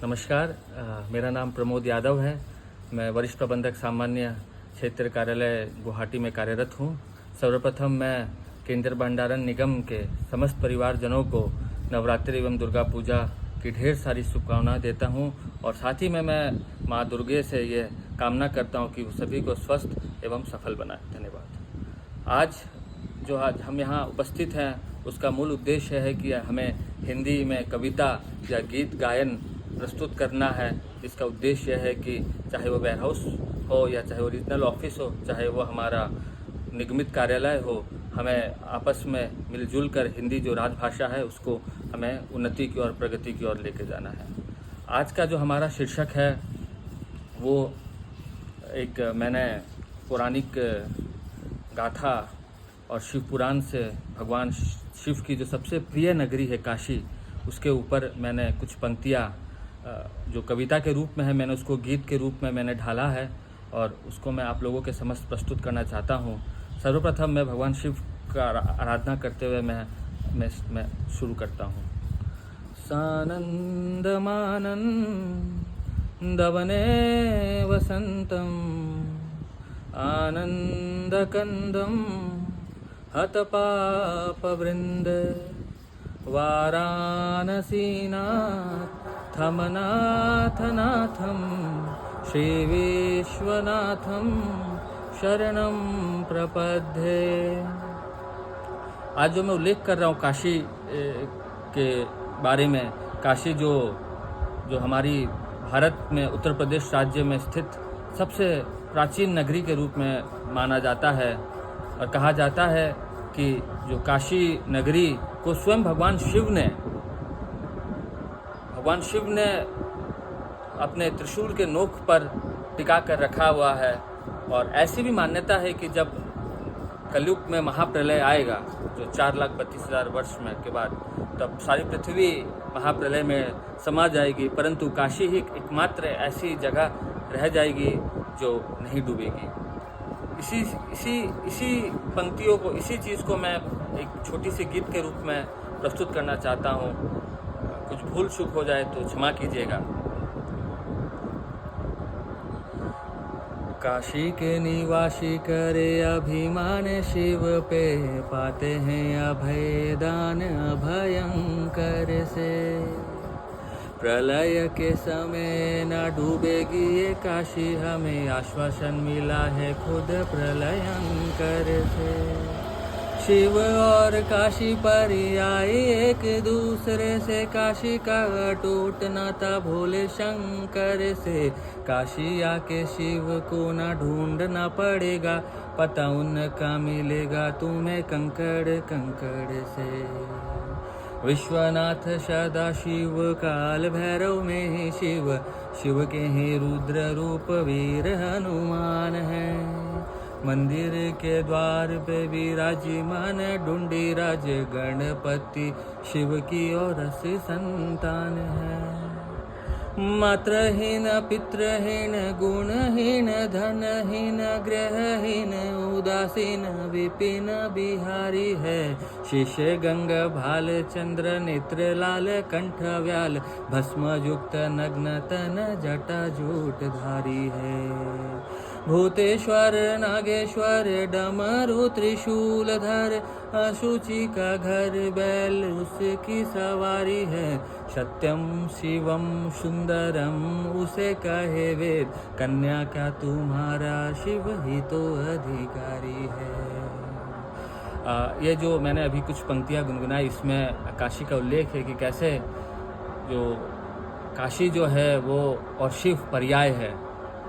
नमस्कार। मेरा नाम प्रमोद यादव है। मैं वरिष्ठ प्रबंधक सामान्य क्षेत्र कार्यालय गुवाहाटी में कार्यरत हूँ। सर्वप्रथम मैं केंद्रीय भंडारण निगम के समस्त परिवारजनों को नवरात्रि एवं दुर्गा पूजा की ढेर सारी शुभकामनाएं देता हूँ और साथ ही में मैं माँ दुर्गे से ये कामना करता हूँ कि वो सभी को स्वस्थ एवं सफल बनाए। धन्यवाद। आज हम यहाँ उपस्थित हैं, उसका मूल उद्देश्य है कि हमें हिंदी में कविता या गीत गायन प्रस्तुत करना है। इसका उद्देश्य है कि चाहे वो वेयर हाउस हो या चाहे वो रीजनल ऑफिस हो, चाहे वो हमारा निगमित कार्यालय हो, हमें आपस में मिलजुल कर हिंदी जो राजभाषा है उसको हमें उन्नति की ओर, प्रगति की ओर लेके जाना है। आज का जो हमारा शीर्षक है वो मैंने पौराणिक गाथा और शिव पुराण से भगवान शिव की जो सबसे प्रिय नगरी है काशी, उसके ऊपर मैंने कुछ पंक्तियाँ जो कविता के रूप में है, मैंने उसको गीत के रूप में मैंने ढाला है और उसको मैं आप लोगों के समक्ष प्रस्तुत करना चाहता हूँ। सर्वप्रथम मैं भगवान शिव का आराधना करते हुए मैं शुरू करता हूँ। सानंदमानंदवने वसंतम आनंदकंदम हतपापवृंद वाराणसीनाथमनाथनाथं श्रीविश्वनाथं शरणं प्रपद्ये। आज जो मैं उल्लेख कर रहा हूँ काशी के बारे में, काशी जो हमारी भारत में उत्तर प्रदेश राज्य में स्थित सबसे प्राचीन नगरी के रूप में माना जाता है और कहा जाता है कि जो काशी नगरी को स्वयं भगवान शिव ने अपने त्रिशूल के नोक पर टिका कर रखा हुआ है। और ऐसी भी मान्यता है कि जब कलयुग में महाप्रलय आएगा, जो 4,32,000 वर्ष में के बाद, तब सारी पृथ्वी महाप्रलय में समा जाएगी, परंतु काशी ही एकमात्र ऐसी जगह रह जाएगी जो नहीं डूबेगी। इसी पंक्तियों को, इसी चीज़ को मैं एक छोटी सी गीत के रूप में प्रस्तुत करना चाहता हूँ। कुछ भूल चूक हो जाए तो क्षमा कीजिएगा। काशी के निवासी करे अभिमान शिव पे, पाते हैं अभय दान अभयंकर से। प्रलय के समय न डूबेगी ये काशी, हमें आश्वासन मिला है खुद प्रलयंकर से। शिव और काशी पर्यायी एक दूसरे से, काशी का अटूट नाता भोले शंकर से। काशी आके शिव को न ढूंढना पड़ेगा, पता उनका मिलेगा तुम्हें कंकड़ कंकड़ से। विश्वनाथ सदा शिव, काल भैरव में ही शिव, शिव के ही रुद्र रूप वीर हनुमान है। मंदिर के द्वार पे विराजमान ढूंढी राज गणपति, शिव की और से संतान है। मात्रहीन पित्रहीन गुणहीन धनहीन ग्रहहीन उदासीन विपिन बिहारी है। शीशे गंग भाल चंद्र नेत्र लाल कंठ व्याल, भस्म युक्त नग्न तन जटा जूट धारी है। भूतेश्वर नागेश्वर डमरू त्रिशूलधर, अशुचि का घर बैल उसकी सवारी है। सत्यम शिवम सुंदरम उसे कहे वेद, कन्या का तुम्हारा शिव ही तो अधिकारी है। ये जो मैंने अभी कुछ पंक्तियाँ गुनगुनाई, इसमें काशी का उल्लेख है कि कैसे जो काशी जो है वो और शिव पर्याय है,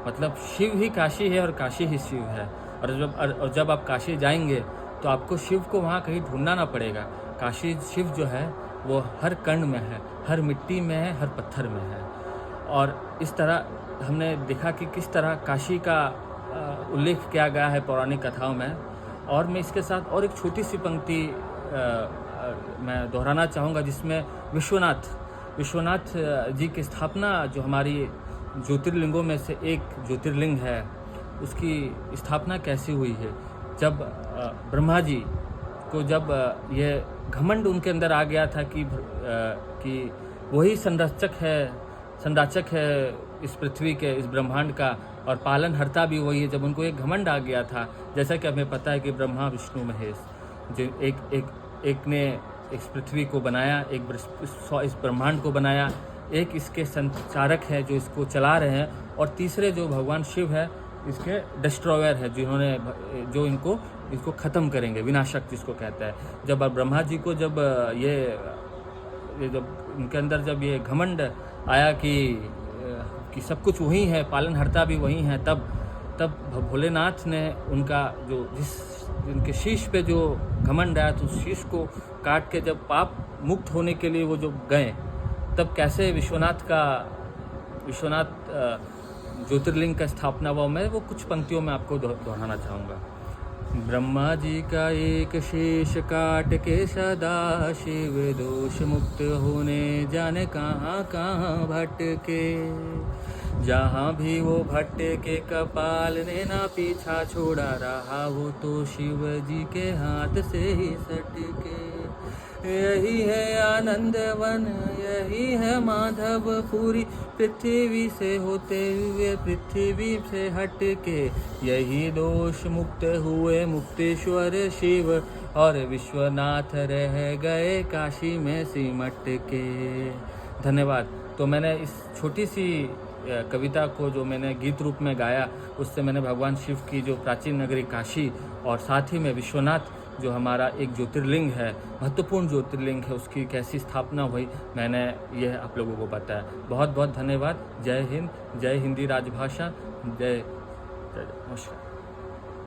मतलब शिव ही काशी है और काशी ही शिव है। और जब आप काशी जाएंगे तो आपको शिव को वहाँ कहीं ढूंढना ना पड़ेगा। काशी शिव जो है वो हर कण में है, हर मिट्टी में है, हर पत्थर में है। और इस तरह हमने देखा कि किस तरह काशी का उल्लेख किया गया है पौराणिक कथाओं में। और मैं इसके साथ और एक छोटी सी पंक्ति मैं दोहराना चाहूँगा, जिसमें विश्वनाथ जी की स्थापना, जो हमारी ज्योतिर्लिंगों में से एक ज्योतिर्लिंग है, उसकी स्थापना कैसी हुई है। जब ब्रह्मा जी को जब ये घमंड उनके अंदर आ गया था कि वही संरक्षक है संराचक है इस पृथ्वी के, इस ब्रह्मांड का, और पालनहर्ता भी वही है। जब उनको एक घमंड आ गया था, जैसा कि हमें पता है कि ब्रह्मा विष्णु महेश, जो एक ने इस पृथ्वी को बनाया, इस ब्रह्मांड को बनाया, एक इसके संचारक है जो इसको चला रहे हैं, और तीसरे जो भगवान शिव है इसके डिस्ट्रॉयर है, जो इसको ख़त्म करेंगे, विनाशक जिसको कहता है। जब ब्रह्मा जी को जब जब उनके अंदर जब ये घमंड आया कि सब कुछ वही है, पालनहर्ता भी वही है, तब भोलेनाथ ने उनका उनके शीश पे जो घमंड आया, तो शीश को काट के जब पाप मुक्त होने के लिए वो जो गए, तब कैसे विश्वनाथ ज्योतिर्लिंग का स्थापना हुआ। मैं वो कुछ पंक्तियों में आपको दोहराना चाहूँगा। ब्रह्मा जी का एक शीश काट के सदा शिव दोष मुक्त होने जाने कहाँ कहाँ भटके, जहाँ भी वो भटके कपाल ने ना पीछा छोड़ा, रहा वो तो शिव जी के हाथ से ही सटके। यही है आनंद वन, यही है माधवपुरी, पृथ्वी से होते हुए पृथ्वी से हटके, यही दोष मुक्त हुए मुक्तेश्वर शिव, और विश्वनाथ रह गए काशी में सिमट के। धन्यवाद। तो मैंने इस छोटी सी कविता को जो मैंने गीत रूप में गाया, उससे मैंने भगवान शिव की जो प्राचीन नगरी काशी, और साथ ही में विश्वनाथ जो हमारा एक ज्योतिर्लिंग है, महत्वपूर्ण ज्योतिर्लिंग है, उसकी कैसी स्थापना हुई, मैंने यह आप लोगों को बताया। बहुत बहुत धन्यवाद। जय हिंद, जय हिंदी राजभाषा, जय नमस्कार।